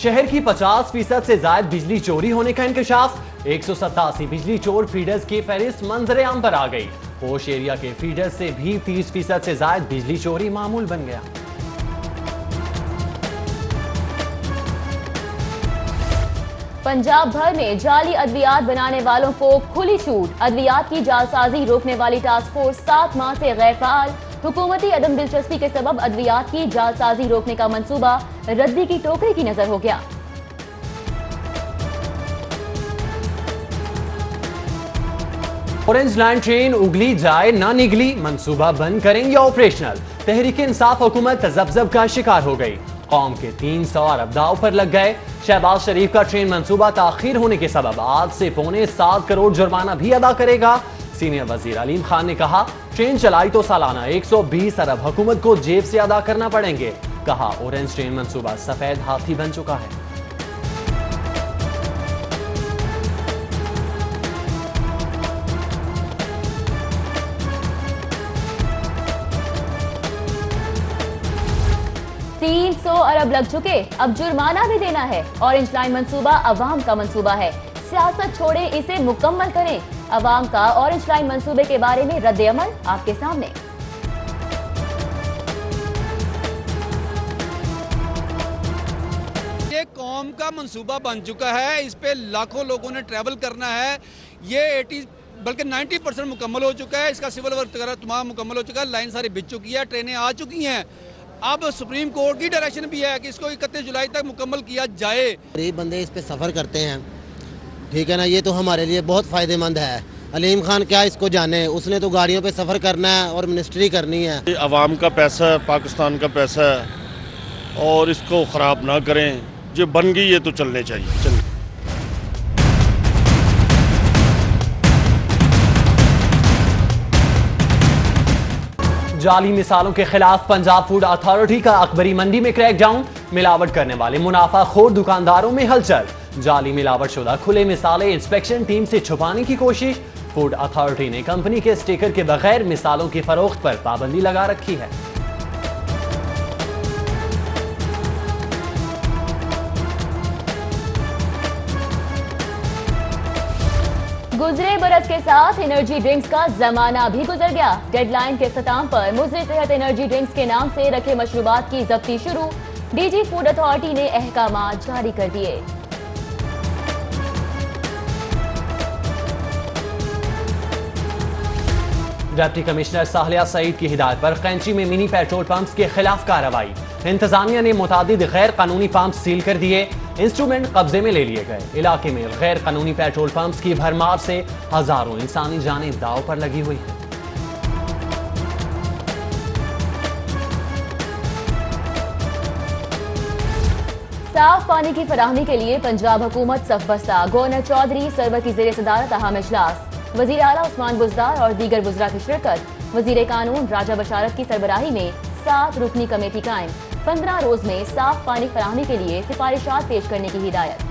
शहर की 50% से ज्यादा बिजली चोरी होने का इंकशाफ। 187 बिजली चोर फीडर्स की फहरिस्त मंजरे आम पर आ गई। पोश एरिया के फीडर्स से भी 30% से ज्यादा बिजली चोरी मामूल बन गया। पंजाब भर में जाली अद्वियात बनाने वालों को खुली छूट। अद्वियात की जालसाजी रोकने वाली टास्क फोर्स 7 माह से गैर फाल। हुकूमती अदम दिलचस्पी के सबब अद्वियात की जालसाजी रोकने का मंसूबा रद्दी की टोकरी की नजर हो गया। ऑरेंज लाइन ट्रेन उगली जाए ना निगली, मंसूबा बंद करें या ऑपरेशनल। तहरीक इंसाफ हुकूमत तजब्जब का शिकार हो गई। कौम के 300 अरब दाव पर लग गए। शहबाज शरीफ का ट्रेन मंसूबा ताखीर होने के सबब आज से 7.25 करोड़ जुर्माना भी अदा करेगा। सीनियर वजीर अलीम खान ने कहा, ट्रेन चलाई तो सालाना 120 अरब हुकूमत को जेब से अदा करना पड़ेंगे। कहा, ऑरेंज ट्रेन मंसूबा सफेद हाथी बन चुका है। $300 अरब लग चुके, अब जुर्माना भी देना है। ऑरेंज लाइन मंसूबा अवाम का मंसूबा है, सियासत छोड़े इसे मुकम्मल करें। अवाम का ऑरेंज लाइन मंसूबे के बारे में रद्द अमल आपके सामने। ये कौम का मंसूबा बन चुका है, इस पे लाखों लोगों ने ट्रैवल करना है। ये 80 बल्कि 90% मुकम्मल हो चुका है। इसका सिविल वर्क वगैरह तमाम मुकम्मल हो चुका है। लाइन सारी बिक चुकी है, ट्रेनें आ चुकी हैं। अब सुप्रीम कोर्ट की डायरेक्शन भी है कि इसको 31 जुलाई तक मुकम्मल किया जाए। गरीब बंदे इस पे सफ़र करते हैं, ठीक है ना, ये तो हमारे लिए बहुत फ़ायदेमंद है। अलीम खान क्या इसको जाने, उसने तो गाड़ियों पे सफ़र करना है और मिनिस्ट्री करनी है। अवाम का पैसा है, पाकिस्तान का पैसा है और इसको ख़राब ना करें। जो बन गई ये तो चलने चाहिए। चल जाली मिसालों के खिलाफ पंजाब फूड अथॉरिटी का अकबरी मंडी में क्रैकडाउन। मिलावट करने वाले मुनाफाखोर दुकानदारों में हलचल। जाली मिलावट शुदा खुले मिसालें इंस्पेक्शन टीम से छुपाने की कोशिश। फूड अथॉरिटी ने कंपनी के स्टिकर के बगैर मिसालों की फरोख्त पर पाबंदी लगा रखी है। गुजरे बरस के साथ एनर्जी ड्रिंक्स का जमाना भी गुजर गया। डेडलाइन के इख्तिताम पर मुज़र सेहत एनर्जी ड्रिंक्स के नाम से रखे मशरूबात की जब्ती शुरू। डीजी फूड अथॉरिटी ने अहकामात जारी कर दिए। डिप्टी कमिश्नर साहलिया सईद की हिदायत पर कैंची में मिनी पेट्रोल पंप्स के खिलाफ कार्रवाई। इंतजामिया ने मुतादिद गैर कानूनी पंप सील कर दिए। इंस्ट्रूमेंट कब्जे में ले लिए गए। इलाके में गैर कानूनी पेट्रोल पंप्स की भरमार से हजारों इंसानी जानें दांव पर लगी हुई हैं। साफ पानी की फराहमी के लिए पंजाब हुकूमत सफबस्ता। गवर्नर चौधरी सरवर की जेर सदारत अहम इजलास। वजीर आला उस्मान बुज़दार और दीगर वज़रा की शिरकत। वजीर कानून राजा बशारत की सरबराही में 7 रुकनी कमेटी कायम। 15 रोज में साफ पानी फराहमी के लिए सिफारिशात पेश करने की हिदायत।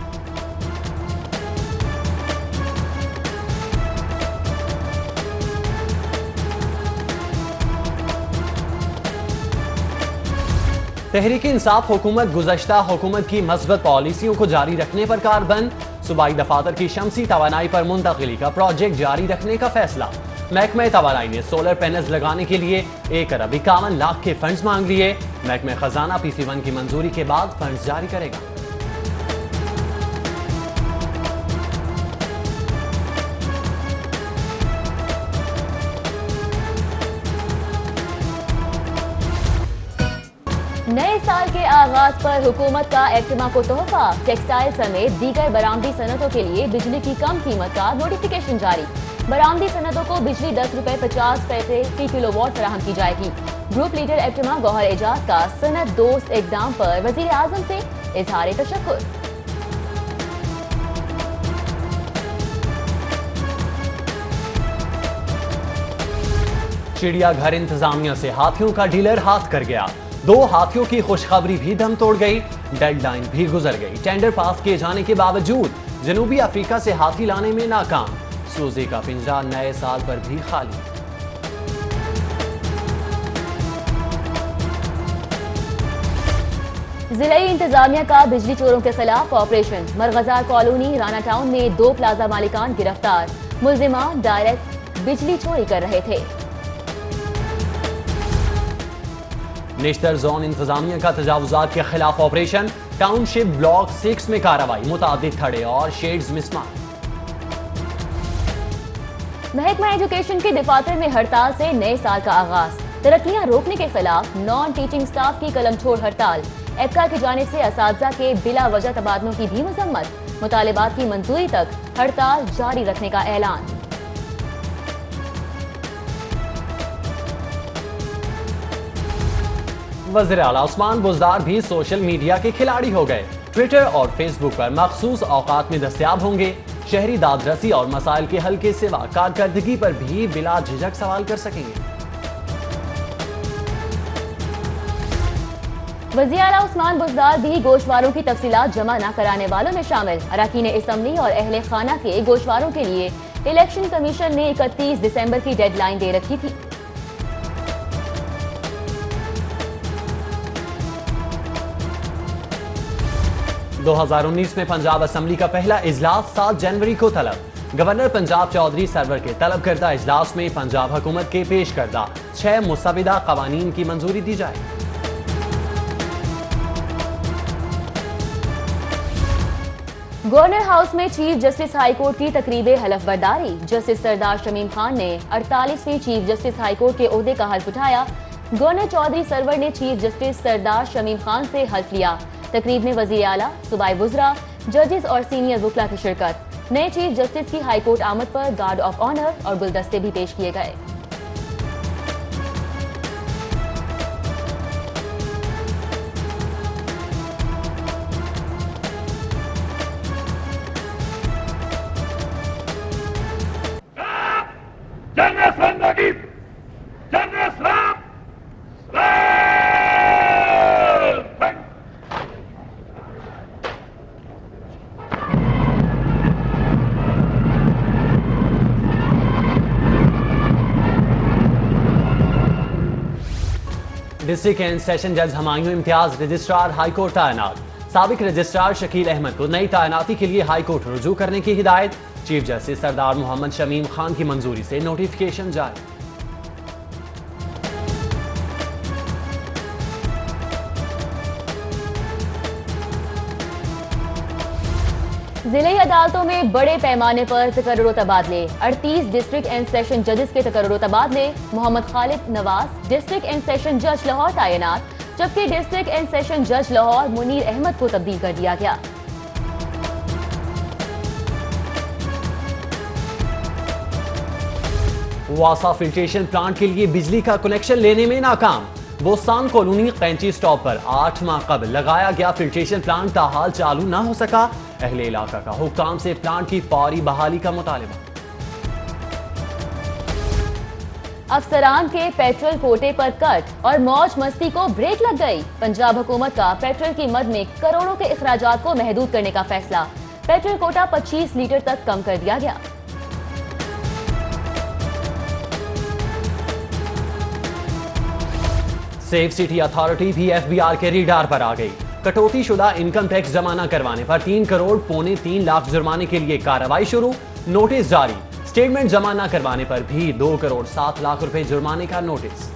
तहरीक इंसाफ हुकूमत गुज़श्ता हुकूमत की मस्बत पॉलिसियों को जारी रखने पर कारबंद। सूबाई दफातर की शमसी तवानाई पर मुंतकिली का प्रोजेक्ट जारी रखने का फैसला। महकमा तवानाई ने सोलर पैनल्स लगाने के लिए 1 अरब 51 लाख के फंड्स मांग लिए। महकमा खजाना PC1 की मंजूरी के बाद फंड्स जारी करेगा। नए साल के आगाज पर हुकूमत का एक्टिमा को तोहफा। टेक्सटाइल समेत दीगर बरामदी सनतों के लिए बिजली की कम कीमत का नोटिफिकेशन जारी। बरामदी सनतों को बिजली 10 रुपए 50 पैसे फी किलोवाट फराहम की जाएगी। ग्रुप लीडर एक्टिमा गौहर एजाज का सनत दोस्त इकदाम पर वजीर आजम से इजहार तशक्कुर। चिड़ियाघर इंतजामिया से हाथियों का डीलर हाथ कर गया। 2 हाथियों की खुशखबरी भी दम तोड़ गई। डेडलाइन भी गुजर गई। टेंडर पास किए जाने के बावजूद जनूबी अफ्रीका से हाथी लाने में नाकाम। सूजे का पिंजरा नए साल पर भी खाली। जिले इंतजामिया का बिजली चोरों के खिलाफ ऑपरेशन। मरगजार कॉलोनी राना टाउन में 2 प्लाजा मालिकान गिरफ्तार। मुल्जिमान डायरेक्ट बिजली चोरी कर रहे थे। नेशनल जोन इंतजामिया का तजावुजात के खिलाफ ऑपरेशन। टाउनशिप ब्लॉक 6 में कार्रवाई। मुतादिद थड़े और शेड्स मिसमार। महकमा एजुकेशन के दफातर में हड़ताल से नए साल का आगाज। तरक्कियां रोकने के खिलाफ नॉन टीचिंग स्टाफ की कलम छोड़ हड़ताल। एपका की जानिब से असातिज़ा के बिला वजह तबादलों की भी मजम्मत। मुतालिबात की मंजूरी तक हड़ताल जारी रखने का ऐलान। वज़ीर आला उस्मान बुज़दार भी सोशल मीडिया के खिलाड़ी हो गए। ट्विटर और फेसबुक पर मखसूस औकात में दस्तयाब होंगे। शहरी दादरसी और मसाइल के हल के सिवा कारकर्दगी पर भी बिला झिझक सवाल कर सकेंगे। वज़ीर आला उस्मान बुज़दार भी गोशवारों की तफसीलात जमा न कराने वालों में शामिल। अरकान असम्बली और अहले खाना के गोशवारों के लिए इलेक्शन कमीशन ने 31 दिसंबर की डेडलाइन दे रखी थी। – 2019 में पंजाब असम्बली का पहला इजलास 7 जनवरी को तलब। गवर्नर पंजाब चौधरी सरवर के तलब करदा इजलास में पंजाब हुकूमत के पेश करदा 6 मुसविदा कवानीन की मंजूरी दी जाए। गवर्नर हाउस में चीफ जस्टिस हाई कोर्ट की तकरीब हलफ बर्दारी। जस्टिस सरदार शमीम खान ने 48वें चीफ जस्टिस हाई कोर्ट के ओहदे का हल्फ उठाया। गवर्नर चौधरी सरवर ने चीफ जस्टिस सरदार शमीम खान से हल्फ लिया। तकरीब में वजीर आला, सूबाई वुज़रा, जजेस और सीनियर वकला की शिरकत। नए चीफ जस्टिस की हाई कोर्ट आमद पर गार्ड ऑफ ऑनर और गुलदस्ते भी पेश किए गए। डिस्ट्रिक्ट एंड सेशन जज Humayun Imtiaz registrar high court तैनात। साबिक रजिस्ट्रार शकील अहमद को नई तैनाती के लिए हाई कोर्ट रुजू करने की हिदायत। चीफ जस्टिस सरदार मोहम्मद शमीम खान की मंजूरी से नोटिफिकेशन जारी। जिले अदालतों में बड़े पैमाने पर तकर्रुर तबादले। 38 डिस्ट्रिक्ट एंड सेशन जजेस के तकर्रुर तबादले। Mohammad Khalid Nawaz district and session जज लाहौर तैनात, जबकि डिस्ट्रिक्ट एंड सेशन जज लाहौर मुनीर अहमद को तब्दील कर दिया गया। वासा फिल्ट्रेशन प्लांट के लिए बिजली का कनेक्शन लेने में नाकाम। बोस्तान कॉलोनी कैंची स्टॉप पर 8 माह कबल लगाया गया फिल्ट्रेशन प्लांट ताहाल चालू न हो सका। अहले इलाका का हुक्काम से प्लांट की फौरी बहाली का मुतालिबा। अफसरान के पेट्रोल कोटे पर कट और मौज मस्ती को ब्रेक लग गई। पंजाब हुकूमत का पेट्रोल की मद में करोड़ों के अखराजात को महदूद करने का फैसला। पेट्रोल कोटा 25 लीटर तक कम कर दिया गया। सेफ सिटी अथॉरिटी भी एफबीआर के रडार पर आ गई। कटौती शुदा इनकम टैक्स जमा न करवाने पर 3 करोड़ पौने 3 लाख जुर्माने के लिए कार्रवाई शुरू। नोटिस जारी। स्टेटमेंट जमा न करवाने पर भी 2 करोड़ 7 लाख रुपए जुर्माने का नोटिस।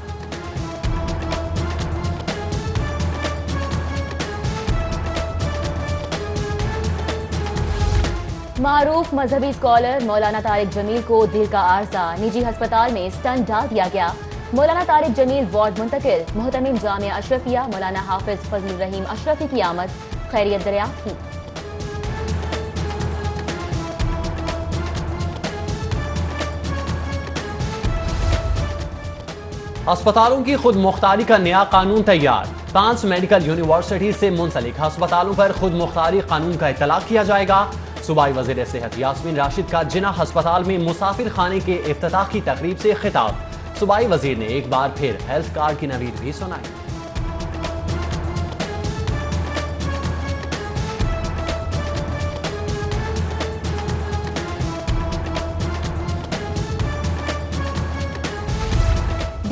मारूफ मजहबी स्कॉलर मौलाना तारिक जमील को दिल का आर्जा। निजी अस्पताल में स्टंट डाल दिया गया। मौलाना तारिक जमील वार्ड मुंतकिल। मोहतमिम जामिया अशरफिया मौलाना हाफिज फजल रहीम अशरफी की आमद। खैरियत दरियाफ्त की। अस्पतालों की खुद मुख्तारी का नया कानून तैयार। 5 मेडिकल यूनिवर्सिटी से मुंसलिक अस्पतालों पर खुद मुख्तारी कानून का इतलाक किया जाएगा। सूबाई वज़ीर सेहत यास्मीन राशिद का जिन्ना अस्पताल में मुसाफिर खाने के इफ्तिताह की तकरीब से खिताब। सूबाई वजीर ने एक बार फिर हेल्थ कार्ड की नवीद भी सुनाई।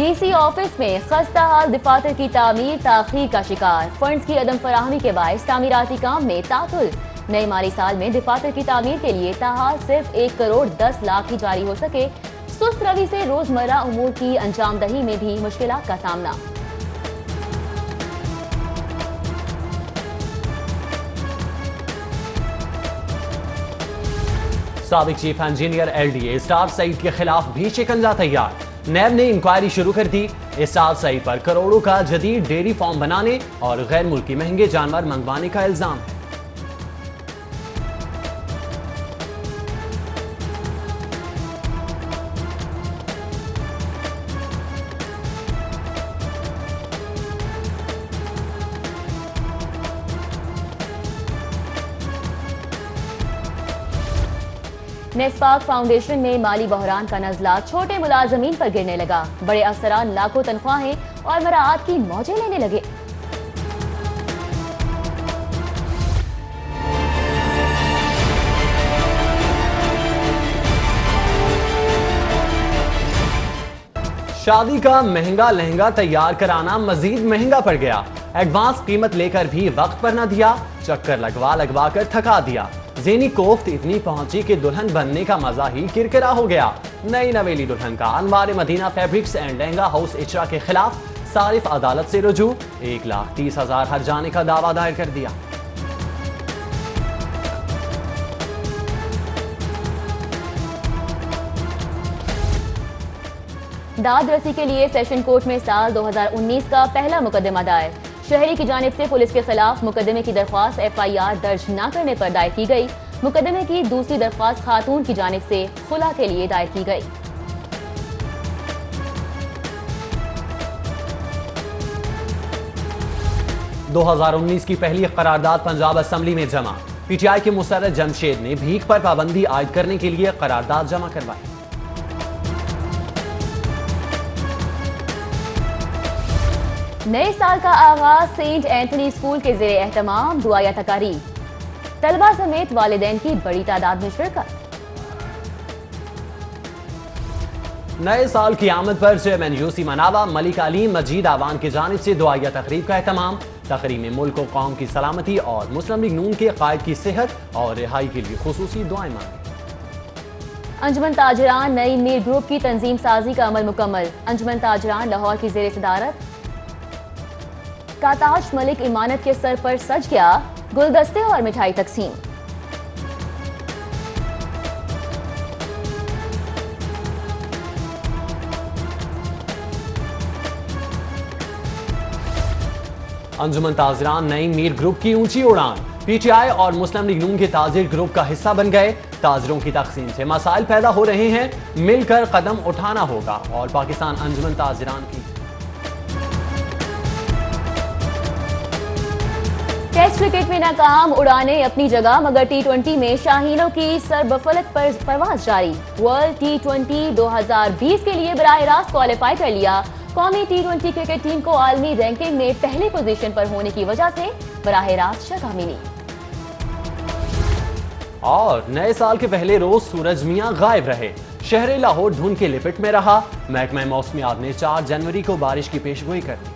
डीसी ऑफिस में खस्ता हाल दफातर की तामीर ताखीर का शिकार। फंड्स की अदम फराहमी के बायस तामीराती काम में तातुल। नए माली साल में दफातर की तामीर के लिए ताहाल सिर्फ 1 करोड़ 10 लाख ही जारी हो सके। सुस्त रवि से रोजमर्रा उमूर की अंजामदही में भी मुश्किलात का सामना। साबिक चीफ इंजीनियर LDA स्टार सईद के खिलाफ भी शिकंजा तैयार। नैब ने इंक्वायरी शुरू कर दी। स्टार सईद पर करोड़ों का जदीद डेयरी फार्म बनाने और गैर मुल्की महंगे जानवर मंगवाने का इल्जाम है। नेस्पाक फाउंडेशन में माली बहरान का नजला छोटे मुलाजमीन पर गिरने लगा। बड़े अफसरान लाखों तनख्वाहें और मराआत की मौजें लेने लगे। शादी का महंगा लहंगा तैयार कराना मजीद महंगा पड़ गया। एडवांस कीमत लेकर भी वक्त पर न दिया। चक्कर लगवा लगवा कर थका दिया। ज़ेनी कोफ्त इतनी पहुंची कि दुल्हन बनने का मजा ही किरकिरा हो गया। नई नवेली दुल्हन का Anwar Madina Fabrics and Lehenga House Ichhra के खिलाफ सारिफ अदालत से रुजू। 1,30,000 हर जाने का दावा दायर कर दिया। दाद रसी के लिए सेशन कोर्ट में साल 2019 का पहला मुकदमा दायर। शहरी की जानिब से पुलिस के खिलाफ मुकदमे की दरख्वास्त FIR दर्ज न करने पर दायर की गई। मुकदमे की दूसरी दरख्वास्त खातून की जानिब से खुला के लिए दायर की गई। दो 2019 की पहली करारदाद पंजाब असम्बली में जमा। PTI के मुसर्रद जमशेद ने भीख पर पाबंदी आयद करने के लिए करारदाद जमा करवाई। नए साल का आगाज सेंट एंथनी स्कूल के ज़ेरे एहतमाम दुआया तकारीब। तलबा समेत वालिदैन की बड़ी तादाद में शिरकत। नए साल की आमद पर चेयरमैन यूसी मनावा मलिक अलीम मजीद आवान की जानिब से दुआया तकरीब का एहतमाम। तकरीब में मुल्क और कौम की सलामती और मुस्लिम लीग नून के कायद की सेहत और रिहाई के लिए खुसूसी दुआएं मांगी। अंजुमन ताजरान नई मीर ग्रुप की तंजीम साजी का अमल मुकम्मल। अंजुमन ताजरान लाहौर की ज़ेरे सदारत का ताज मलिक इमानत के सर पर सज गया। गुलदस्ते और मिठाई तकसीम। अंजुमन ताजरान नई मीर ग्रुप की ऊंची उड़ान। PTI और मुस्लिम लीग नून के ताजिर ग्रुप का हिस्सा बन गए। ताजरों की तकसीम से मसाइल पैदा हो रहे हैं। मिलकर कदम उठाना होगा और पाकिस्तान अंजुमन ताजरान की। टेस्ट क्रिकेट में नाकाम उड़ाने अपनी जगह, मगर T20 में शाहीनों की सरबफलक पर परवाज जारी। वर्ल्ड T20 2020 के लिए बराह रास्त क्वालिफाई कर लिया। कौमी T20 क्रिकेट टीम को आलमी रैंकिंग में पहली पोजीशन पर होने की वजह से बराह रास्त जगह मिली। और नए साल के पहले रोज सूरज मियां गायब रहे। शहर लाहौर धुंध के लिपट में रहा। महकमा मौसमियात ने 4 जनवरी को बारिश की पेशगोई कर दी।